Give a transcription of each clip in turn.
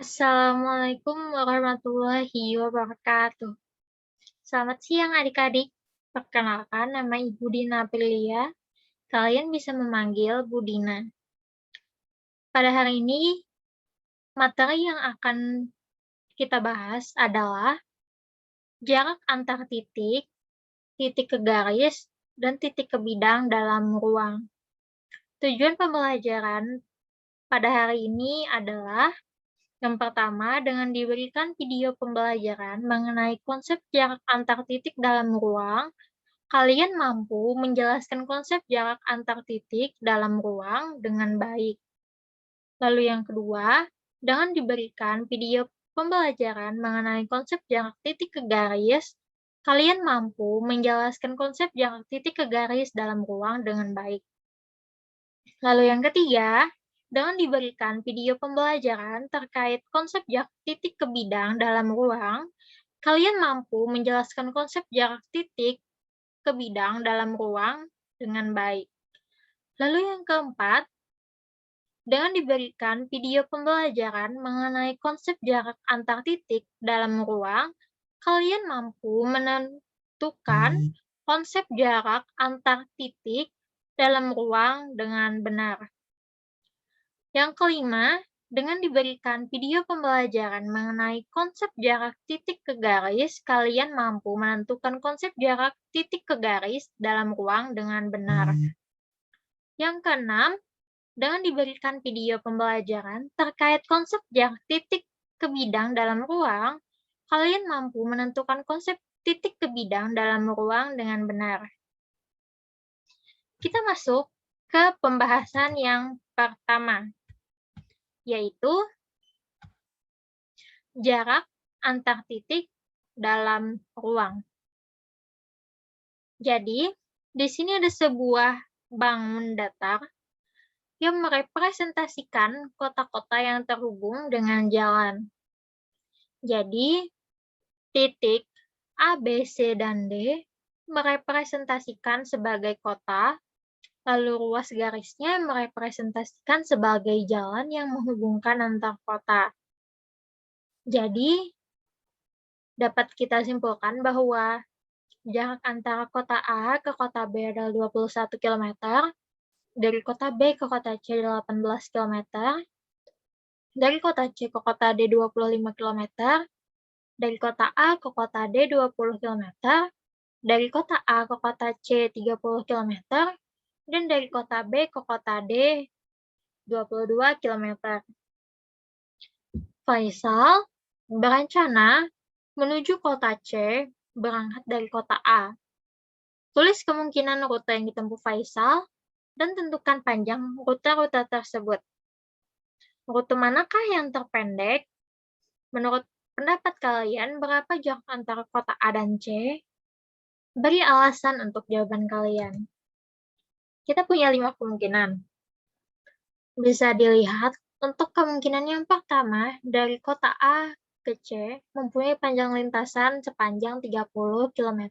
Assalamualaikum warahmatullahi wabarakatuh. Selamat siang adik-adik. Perkenalkan nama Ibu Dina Aprilia. Kalian bisa memanggil Bu Dina. Pada hari ini, materi yang akan kita bahas adalah jarak antar titik, titik ke garis, dan titik ke bidang dalam ruang. Tujuan pembelajaran pada hari ini adalah yang pertama, dengan diberikan video pembelajaran mengenai konsep jarak antar titik dalam ruang, kalian mampu menjelaskan konsep jarak antar titik dalam ruang dengan baik. Lalu yang kedua, dengan diberikan video pembelajaran mengenai konsep jarak titik ke garis, kalian mampu menjelaskan konsep jarak titik ke garis dalam ruang dengan baik. Lalu yang ketiga, dengan diberikan video pembelajaran terkait konsep jarak titik ke bidang dalam ruang, kalian mampu menjelaskan konsep jarak titik ke bidang dalam ruang dengan baik. Lalu yang keempat, dengan diberikan video pembelajaran mengenai konsep jarak antar titik dalam ruang, kalian mampu menentukan konsep jarak antar titik dalam ruang dengan benar. Yang kelima, dengan diberikan video pembelajaran mengenai konsep jarak titik ke garis, kalian mampu menentukan konsep jarak titik ke garis dalam ruang dengan benar. Yang keenam, dengan diberikan video pembelajaran terkait konsep jarak titik ke bidang dalam ruang, kalian mampu menentukan konsep titik ke bidang dalam ruang dengan benar. Kita masuk ke pembahasan yang pertama, yaitu jarak antar titik dalam ruang. Jadi, di sini ada sebuah bangun datar yang merepresentasikan kota-kota yang terhubung dengan jalan. Jadi, titik A, B, C, dan D merepresentasikan sebagai kota, lalu ruas garisnya merepresentasikan sebagai jalan yang menghubungkan antar kota. Jadi, dapat kita simpulkan bahwa jarak antara kota A ke kota B adalah 21 km, dari kota B ke kota C 18 km, dari kota C ke kota D 25 km, dari kota A ke kota D 20 km, dari kota A ke kota C 30 km, dan dari kota B ke kota D 22 km. Faisal berencana menuju kota C berangkat dari kota A. Tulis kemungkinan rute yang ditempuh Faisal dan tentukan panjang rute-rute tersebut. Rute manakah yang terpendek? Menurut pendapat kalian, berapa jarak antara kota A dan C? Beri alasan untuk jawaban kalian. Kita punya 5 kemungkinan. Bisa dilihat untuk kemungkinan yang pertama, dari kota A ke C mempunyai panjang lintasan sepanjang 30 km.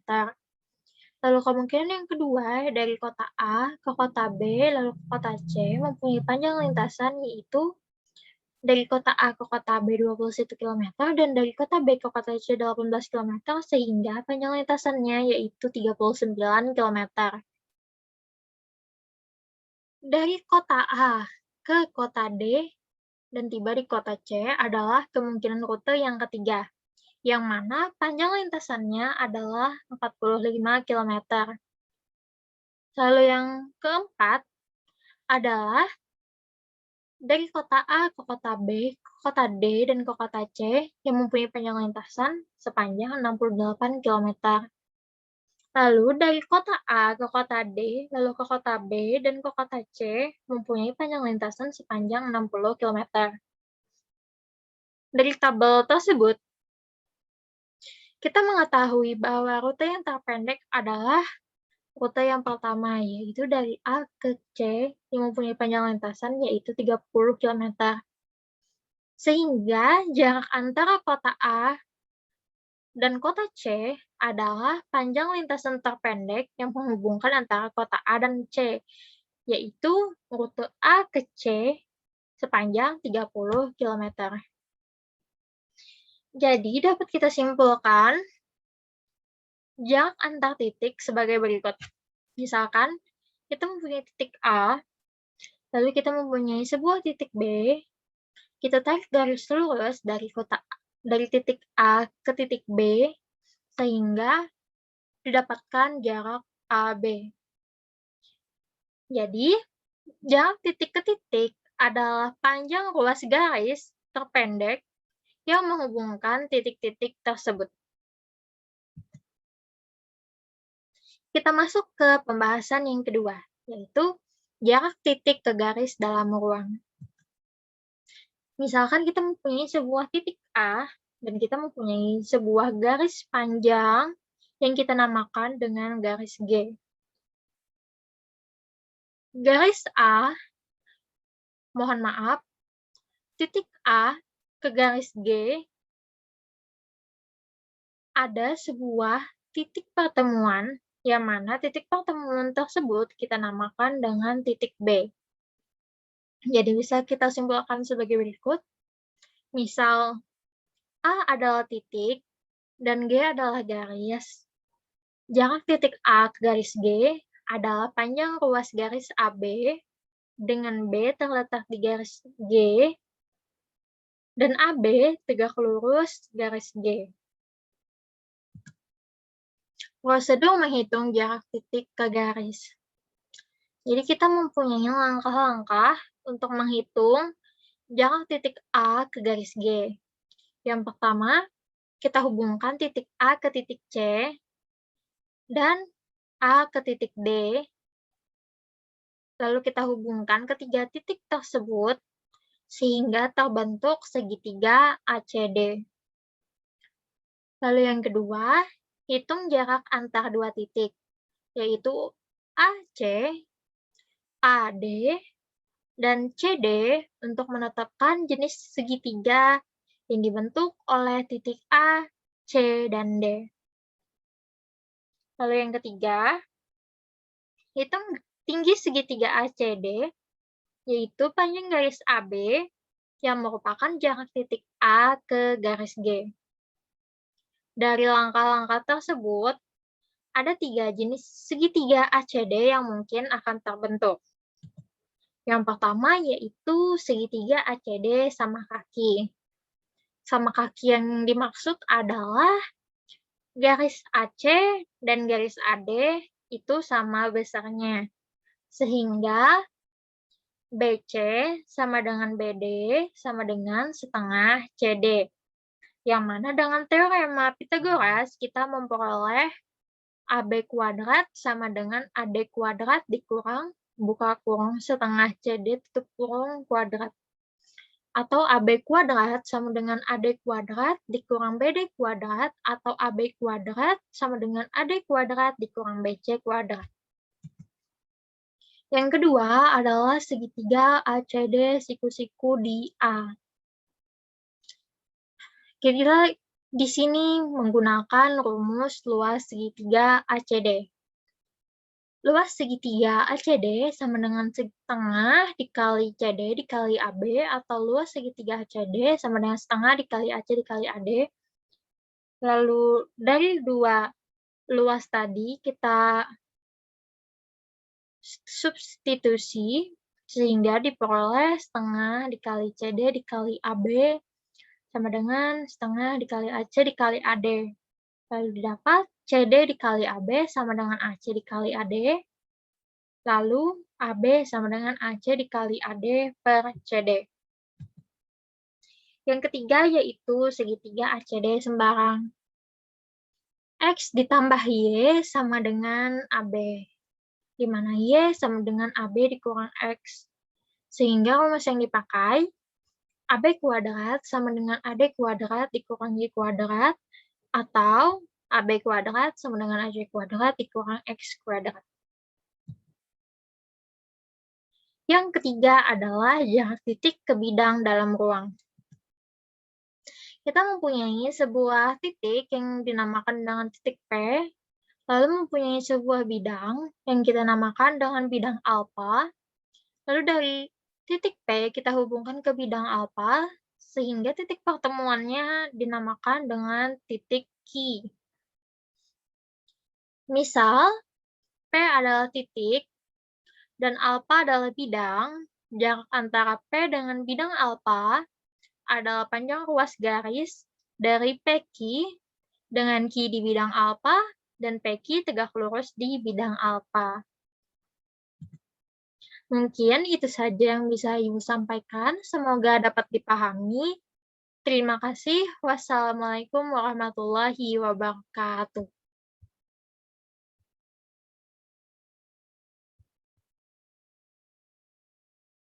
Lalu kemungkinan yang kedua, dari kota A ke kota B, lalu ke kota C, mempunyai panjang lintasan yaitu dari kota A ke kota B 21 km, dan dari kota B ke kota C 18 km, sehingga panjang lintasannya yaitu 39 km. Dari kota A ke kota D dan tiba di kota C adalah kemungkinan rute yang ketiga, yang mana panjang lintasannya adalah 45 km. Lalu yang keempat adalah dari kota A ke kota B, ke kota D, dan ke kota C yang mempunyai panjang lintasan sepanjang 68 km. Lalu dari kota A ke kota D, lalu ke kota B, dan ke kota C mempunyai panjang lintasan sepanjang 60 km. Dari tabel tersebut, kita mengetahui bahwa rute yang terpendek adalah rute yang pertama, yaitu dari A ke C yang mempunyai panjang lintasan yaitu 30 km. Sehingga jarak antara kota A dan kota C adalah panjang lintasan terpendek yang menghubungkan antara kota A dan C, yaitu rute A ke C sepanjang 30 km. Jadi dapat kita simpulkan jarak antar titik sebagai berikut. Misalkan kita mempunyai titik A, lalu kita mempunyai sebuah titik B, kita tarik garis lurus dari titik A ke titik B sehingga didapatkan jarak AB. Jadi, jarak titik ke titik adalah panjang ruas garis terpendek yang menghubungkan titik-titik tersebut. Kita masuk ke pembahasan yang kedua, yaitu jarak titik ke garis dalam ruang. Misalkan kita mempunyai sebuah titik A dan kita mempunyai sebuah garis panjang yang kita namakan dengan garis G. Garis A, mohon maaf, titik A ke garis G ada sebuah titik pertemuan yang mana titik pertemuan tersebut kita namakan dengan titik B. Jadi bisa kita simpulkan sebagai berikut. Misal, A adalah titik dan G adalah garis. Jarak titik A ke garis G adalah panjang ruas garis AB dengan B terletak di garis G dan AB tegak lurus garis G. Prosedur menghitung jarak titik ke garis. Jadi kita mempunyai langkah-langkah untuk menghitung jarak titik A ke garis G. Yang pertama, kita hubungkan titik A ke titik C dan A ke titik D. Lalu kita hubungkan ketiga titik tersebut sehingga terbentuk segitiga ACD. Lalu yang kedua, hitung jarak antar dua titik, yaitu AC, AD, dan CD untuk menetapkan jenis segitiga yang dibentuk oleh titik A, C, dan D. Lalu yang ketiga, hitung tinggi segitiga ACD, yaitu panjang garis AB yang merupakan jarak titik A ke garis G. Dari langkah-langkah tersebut, ada 3 jenis segitiga ACD yang mungkin akan terbentuk. Yang pertama yaitu segitiga ACD sama kaki. Sama kaki yang dimaksud adalah garis AC dan garis AD itu sama besarnya. Sehingga BC sama dengan BD sama dengan setengah CD. Yang mana dengan teorema Pythagoras kita memperoleh AB kuadrat sama dengan AD kuadrat dikurang buka kurung setengah CD tutup kurung kuadrat. Atau AB kuadrat sama dengan AD kuadrat dikurang BD kuadrat atau AB kuadrat sama dengan AD kuadrat dikurang BC kuadrat. Yang kedua adalah segitiga ACD siku-siku di A. Kita di sini menggunakan rumus luas segitiga ACD. Luas segitiga ACD sama dengan setengah dikali CD dikali AB atau luas segitiga ACD sama dengan setengah dikali AC dikali AD. Lalu dari dua luas tadi kita substitusi sehingga diperoleh setengah dikali CD dikali AB sama dengan setengah dikali AC dikali AD. Lalu didapat CD dikali AB sama dengan AC dikali AD. Lalu AB sama dengan AC dikali AD per CD. Yang ketiga yaitu segitiga ACD sembarang. X ditambah Y sama dengan AB. Di mana Y sama dengan AB dikurang X. Sehingga rumus yang dipakai AB kuadrat sama dengan AD kuadrat dikurang Y kuadrat atau AB kuadrat sama dengan AC kuadrat dikurang X kuadrat. Yang ketiga adalah jarak titik ke bidang dalam ruang. Kita mempunyai sebuah titik yang dinamakan dengan titik P, lalu mempunyai sebuah bidang yang kita namakan dengan bidang alfa. Lalu dari titik P kita hubungkan ke bidang alfa, sehingga titik pertemuannya dinamakan dengan titik Q. Misal, P adalah titik dan alfa adalah bidang, jarak antara P dengan bidang alfa adalah panjang ruas garis dari PQ dengan Q di bidang alfa dan PQ tegak lurus di bidang alfa. Mungkin itu saja yang bisa Ibu sampaikan. Semoga dapat dipahami. Terima kasih. Wassalamualaikum warahmatullahi wabarakatuh.